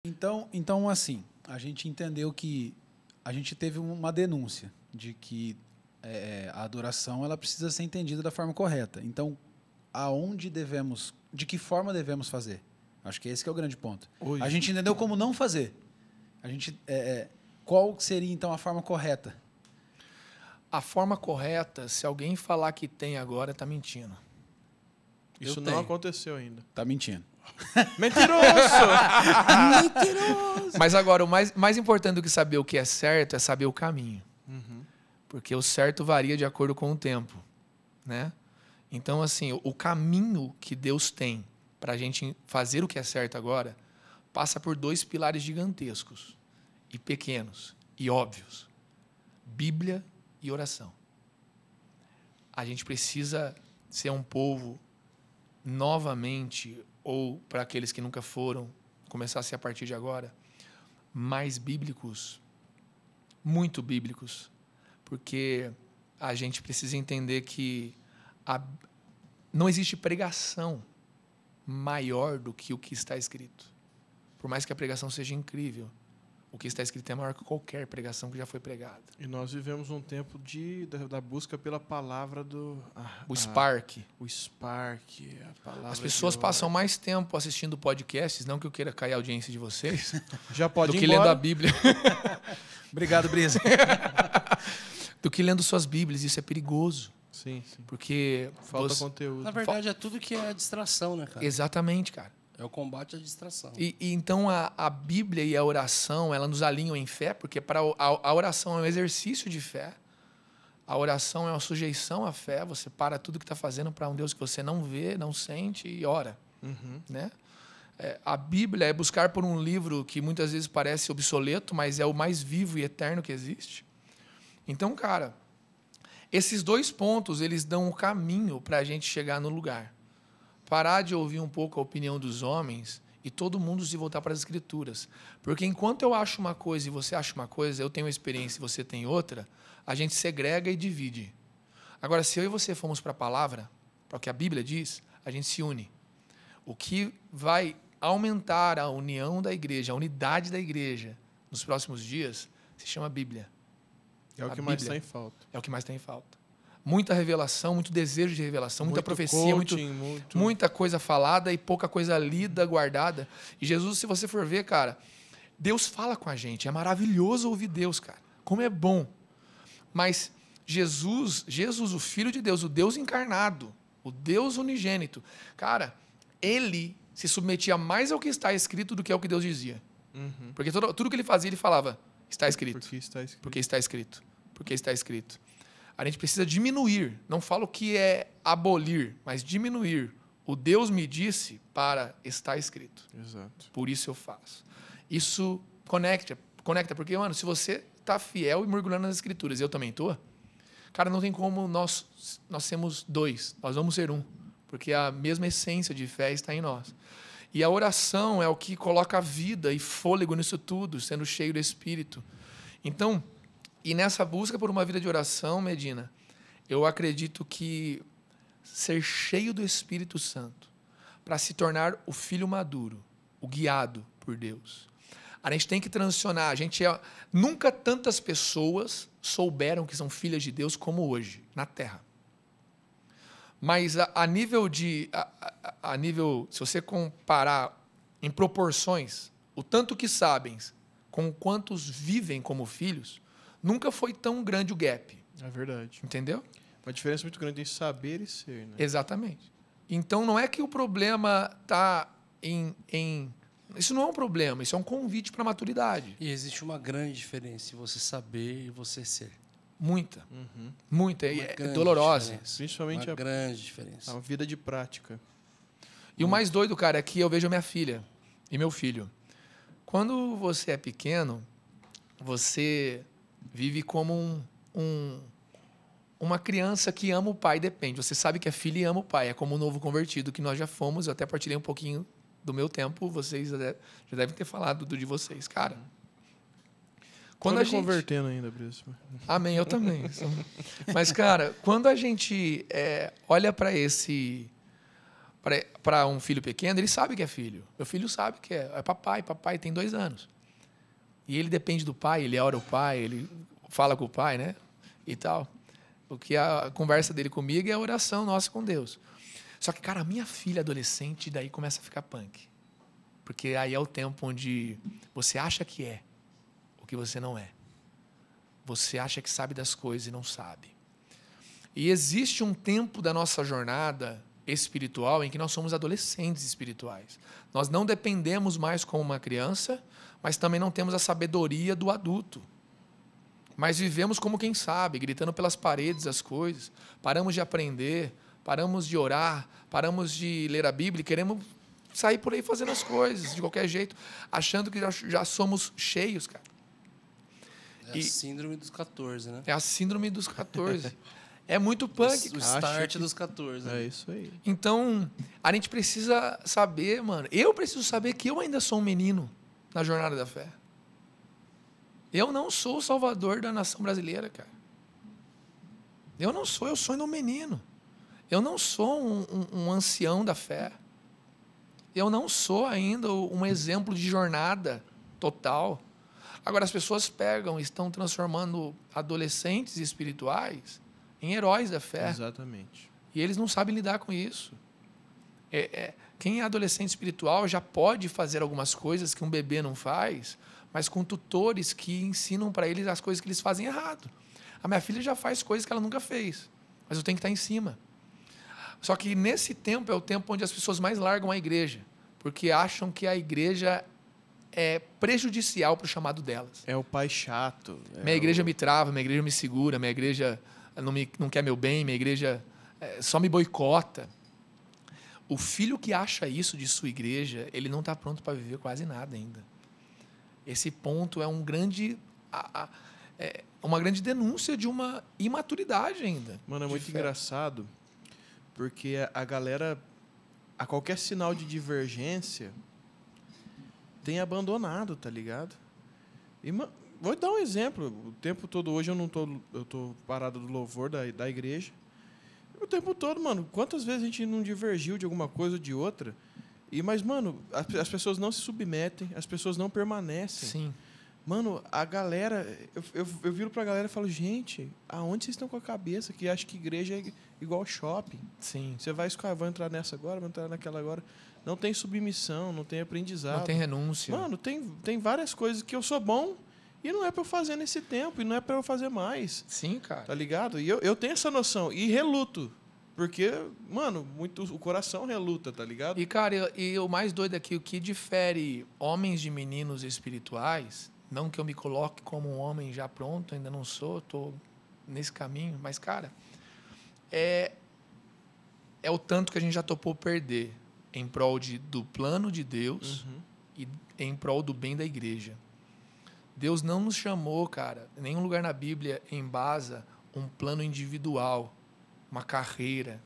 Então, assim, a gente entendeu que a gente teve uma denúncia de que a adoração ela precisa ser entendida da forma correta. Então, de que forma devemos fazer? Acho que esse que é o grande ponto. Hoje. A gente entendeu como não fazer. Qual seria, então, a forma correta? A forma correta, se alguém falar que tem agora, está mentindo. Isso não aconteceu ainda. Está mentindo. Mentiroso! Mentiroso! Mas agora, o mais importante do que saber o que é certo é saber o caminho. Uhum. Porque o certo varia de acordo com o tempo, né? Então, assim, o caminho que Deus tem para a gente fazer o que é certo agora passa por 2 pilares gigantescos e pequenos e óbvios. Bíblia e oração. A gente precisa ser um povo novamente, ou para aqueles que nunca foram, começar a ser a partir de agora, mais bíblicos, muito bíblicos, porque a gente precisa entender que não existe pregação maior do que o que está escrito. Por mais que a pregação seja incrível, o que está escrito é maior que qualquer pregação que já foi pregada. E nós vivemos um tempo da busca pela palavra o Spark. O Spark, a palavra. As pessoas passam mais tempo assistindo podcasts, não que eu queira cair a audiência de vocês, já pode do ir que embora. lendo a Bíblia. Obrigado, Brisa. Do que lendo suas Bíblias. Isso é perigoso. Sim. Porque falta conteúdo. Na verdade, é tudo que é distração, né, cara? Exatamente, cara. É o combate à distração. E então a Bíblia e a oração, ela nos alinham em fé, porque a oração é um exercício de fé. A oração é uma sujeição à fé. Você para tudo que está fazendo para um Deus que você não vê, não sente e ora. Uhum. Né? A Bíblia é buscar por um livro que muitas vezes parece obsoleto, mas é o mais vivo e eterno que existe. Então, cara, esses 2 pontos, eles dão um caminho para a gente chegar no lugar. Parar de ouvir um pouco a opinião dos homens e todo mundo se voltar para as Escrituras. Porque enquanto eu acho uma coisa e você acha uma coisa, eu tenho uma experiência e você tem outra, a gente segrega e divide. Agora, se eu e você formos para a palavra, para o que a Bíblia diz, a gente se une. O que vai aumentar a união da igreja, a unidade da igreja nos próximos dias, se chama Bíblia. É o que mais está em falta. É o que mais tem em falta. Muita revelação, muito desejo de revelação, muita profecia, coaching, muita coisa falada e pouca coisa lida, guardada. E Jesus, se você for ver, cara, Deus fala com a gente. É maravilhoso ouvir Deus, cara. Como é bom. Mas Jesus, o Filho de Deus, o Deus encarnado, o Deus unigênito, cara, ele se submetia mais ao que está escrito do que ao que Deus dizia. Uhum. Porque tudo que ele fazia, ele falava, está escrito. Porque está escrito. Porque está escrito. Porque está escrito. A gente precisa diminuir, não falo que é abolir, mas diminuir. O Deus me disse para estar escrito. Exato. Por isso eu faço. Isso conecta, porque, mano, se você está fiel e mergulhando nas Escrituras, eu também estou, cara, não tem como nós sermos 2, nós vamos ser 1, porque a mesma essência de fé está em nós. E a oração é o que coloca vida e fôlego nisso tudo, sendo cheio do Espírito. Então, e nessa busca por uma vida de oração, Medina, eu acredito que ser cheio do Espírito Santo para se tornar o filho maduro, o guiado por Deus. A gente tem que transicionar. Nunca tantas pessoas souberam que são filhas de Deus como hoje, na Terra. Mas a nível, se você comparar em proporções, o tanto que sabem com quantos vivem como filhos, nunca foi tão grande o gap. É verdade. Entendeu? Uma diferença muito grande em saber e ser, né? Exatamente. Então, não é que o problema está em... Isso não é um problema, isso é um convite para a maturidade. E existe uma grande diferença em você saber e você ser. Muita. Uhum. Muita. É dolorosa. Principalmente uma grande diferença. A vida de prática. E o mais doido, cara, é que eu vejo a minha filha e meu filho. Quando você é pequeno, você vive como uma criança que ama o pai, depende. Você sabe que é filho e ama o pai. É como o novo convertido que nós já fomos. Eu até partilhei um pouquinho do meu tempo. Vocês já devem ter falado de vocês. Cara, quando a gente... convertendo ainda, Brisa. Amém, eu também. Mas, cara, quando a gente olha para para um filho pequeno, ele sabe que é filho. Meu filho sabe que é papai. Papai tem 2 anos. E ele depende do pai, ele ora o pai, ele fala com o pai, né? E tal. Porque a conversa dele comigo é a oração nossa com Deus. Só que, cara, a minha filha adolescente daí começa a ficar punk. Porque aí é o tempo onde você acha que é o que você não é. Você acha que sabe das coisas e não sabe. E existe um tempo da nossa jornada espiritual em que nós somos adolescentes espirituais. Nós não dependemos mais como uma criança, mas também não temos a sabedoria do adulto. Mas vivemos como quem sabe, gritando pelas paredes as coisas. Paramos de aprender, paramos de orar, paramos de ler a Bíblia e queremos sair por aí fazendo as coisas de qualquer jeito, achando que já somos cheios, cara. É a síndrome dos 14, né? É a síndrome dos 14. É muito punk, O cara. start dos 14. É isso aí. Então, a gente precisa saber, mano. Eu preciso saber que eu ainda sou um menino na jornada da fé. Eu não sou o salvador da nação brasileira, cara. Eu não sou, eu sou ainda um menino. Eu não sou um ancião da fé. Eu não sou ainda um exemplo de jornada total. Agora, as pessoas pegam e estão transformando adolescentes espirituais em heróis da fé. Exatamente. E eles não sabem lidar com isso. Quem é adolescente espiritual já pode fazer algumas coisas que um bebê não faz, mas com tutores que ensinam para eles as coisas que eles fazem errado. A minha filha já faz coisas que ela nunca fez, mas eu tenho que estar em cima. Só que nesse tempo é o tempo onde as pessoas mais largam a igreja, porque acham que a igreja é prejudicial para o chamado delas. É o pai chato. Minha igreja me trava, minha igreja me segura, minha igreja não quer meu bem, minha igreja só me boicota. O filho que acha isso de sua igreja, ele não está pronto para viver quase nada ainda. Esse ponto é uma grande denúncia de uma imaturidade ainda. Mano, é muito engraçado, porque a galera, a qualquer sinal de divergência, tem abandonado, tá ligado? E, vou dar um exemplo. O tempo todo hoje eu tô parado do louvor da igreja. O tempo todo, mano, quantas vezes a gente não divergiu de alguma coisa ou de outra? Mas, mano, as pessoas não se submetem, as pessoas não permanecem. Sim. Mano, a galera... Eu viro pra galera e falo, gente, aonde vocês estão com a cabeça que acha que igreja é igual shopping? Sim. Você vai escolher, vou entrar nessa agora, vou entrar naquela agora. Não tem submissão, não tem aprendizado. Não tem renúncia. Mano, tem várias coisas que eu sou bom e não é pra eu fazer nesse tempo, e não é pra eu fazer mais. Sim, cara. Tá ligado? E eu tenho essa noção. E reluto. Porque, mano, o coração reluta, tá ligado? E, cara, e o mais doido é que o que difere homens de meninos espirituais, não que eu me coloque como um homem já pronto, ainda não sou, estou nesse caminho, mas, cara, é o tanto que a gente já topou perder em prol do plano de Deus e em prol do bem da igreja. Deus não nos chamou, cara, em nenhum lugar na Bíblia embasa um plano individual, uma carreira,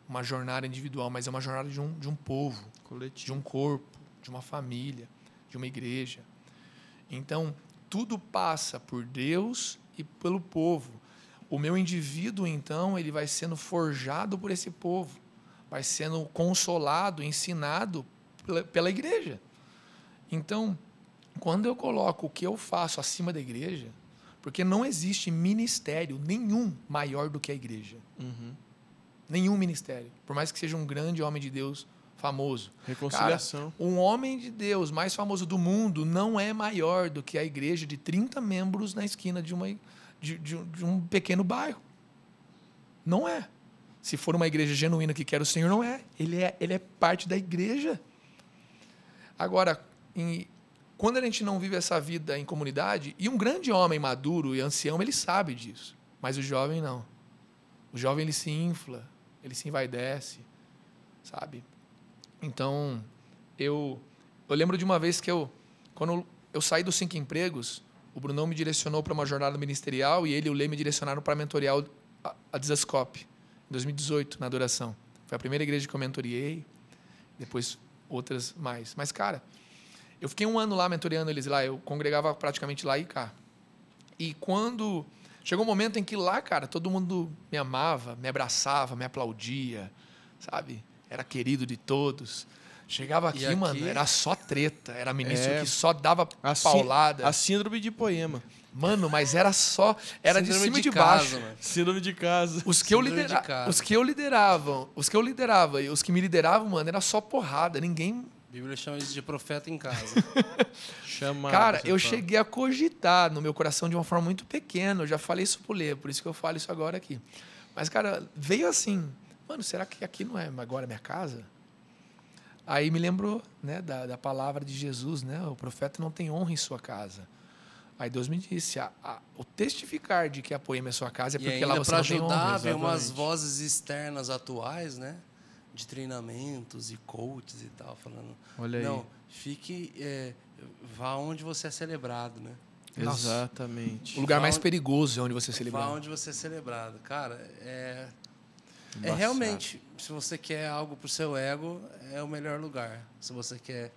uma jornada individual, mas é uma jornada de um povo, Coletivo. de um corpo, de uma família, de uma igreja. Então, tudo passa por Deus e pelo povo. O meu indivíduo, então, ele vai sendo forjado por esse povo, vai sendo consolado, ensinado pela igreja. Então, quando eu coloco o que eu faço acima da igreja, porque não existe ministério nenhum maior do que a igreja. Nenhum ministério. Por mais que seja um grande homem de Deus famoso. Reconciliação. Cara, um homem de Deus mais famoso do mundo não é maior do que a igreja de 30 membros na esquina de um pequeno bairro. Não é. Se for uma igreja genuína que quer o Senhor, não é. Ele é parte da igreja. Agora, quando a gente não vive essa vida em comunidade, e um grande homem maduro e ancião, ele sabe disso. Mas o jovem não. O jovem, ele se infla, ele se envaidece, sabe? Então, eu lembro de uma vez que quando eu saí dos 5 empregos, o Brunão me direcionou para uma jornada ministerial e ele e o Lê me direcionaram para mentoriar a Desascope, em 2018, na adoração. Foi a primeira igreja que eu mentoriei, depois outras mais. Mas, cara, eu fiquei 1 ano lá mentoreando eles lá, eu congregava praticamente lá e cá. E quando chegou um momento em que lá, cara, todo mundo me amava, me abraçava, me aplaudia, sabe? era querido de todos. Chegava aqui, aqui? mano, era só treta. Era ministro É. que só dava A paulada. síndrome de Poema. Mano, mas era só... Era de Síndrome cima e de casa, baixo. mano. Síndrome de casa. Os que eu Síndrome de casa. os que eu liderava e os que me lideravam, mano, era só porrada. Ninguém... A Bíblia chama isso de profeta em casa. Chamado, Cara, você eu fala. cheguei a cogitar no meu coração de uma forma muito pequena. Eu já falei isso pro Lê, por isso que eu falo isso agora aqui. Mas, cara, veio assim... Mano, será que aqui não é agora minha casa? Aí me lembrou, né, da palavra de Jesus, né? O profeta não tem honra em sua casa. Aí Deus me disse, o testificar de que a Poema é sua casa é E porque lá ainda você para não tem honra. ajudar, vem umas exatamente. vozes externas atuais, né? De treinamentos e coaches e tal, falando... Olha aí. Não, fique... vá onde você é celebrado, né? Nossa. Exatamente. O lugar Vá mais onde- perigoso é onde você Vá celebra. onde você é celebrado. Cara, é Embaçado. realmente, se você quer algo pro seu ego, é o melhor lugar. Se você quer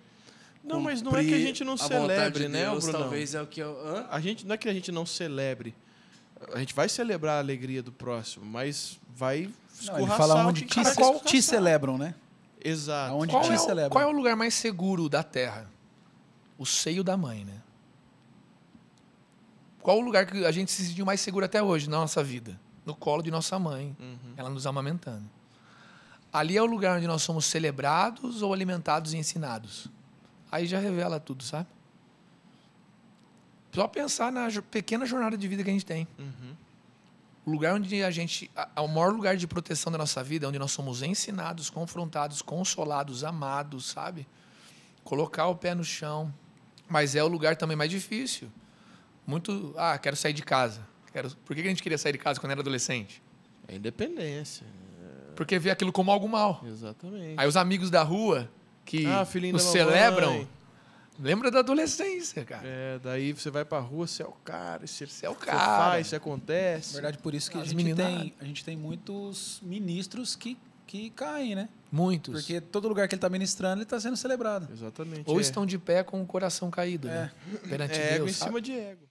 Não, mas não é que a gente não cumprir a vontade celebre, de né, Deus, Brunão? talvez é o que eu... Hã? A gente, não é que a gente não celebre. A gente vai celebrar a alegria do próximo, mas vai Não, escorraçar ele fala o onde que te, quer te escorraçar. celebram, né? Exato. Aonde Qual te é, celebram. qual é o lugar mais seguro da Terra? O seio da mãe, né? Qual o lugar que a gente se sentiu mais seguro até hoje na nossa vida? No colo de nossa mãe, ela nos amamentando. Ali é o lugar onde nós somos celebrados ou alimentados e ensinados. Aí já revela tudo, sabe? Só pensar na pequena jornada de vida que a gente tem. O lugar onde a gente... O maior lugar de proteção da nossa vida é onde nós somos ensinados, confrontados, consolados, amados, sabe? Colocar o pé no chão. Mas é o lugar também mais difícil. Muito... quero sair de casa. Por que a gente queria sair de casa quando era adolescente? É independência. Porque vê aquilo como algo mal. Exatamente. Aí os amigos da rua que filhinho nos da mamãe. celebram, lembra da adolescência, cara. Daí você vai pra rua, você é o cara, você Você é o você cara. faz, você acontece. Na verdade, por isso que As a gente tem muitos ministros que caem, né? Muitos. Porque todo lugar que ele está ministrando, ele está sendo celebrado. Exatamente. Ou estão de pé com o coração caído, né? Perante ego em Deus, sabe? cima de ego.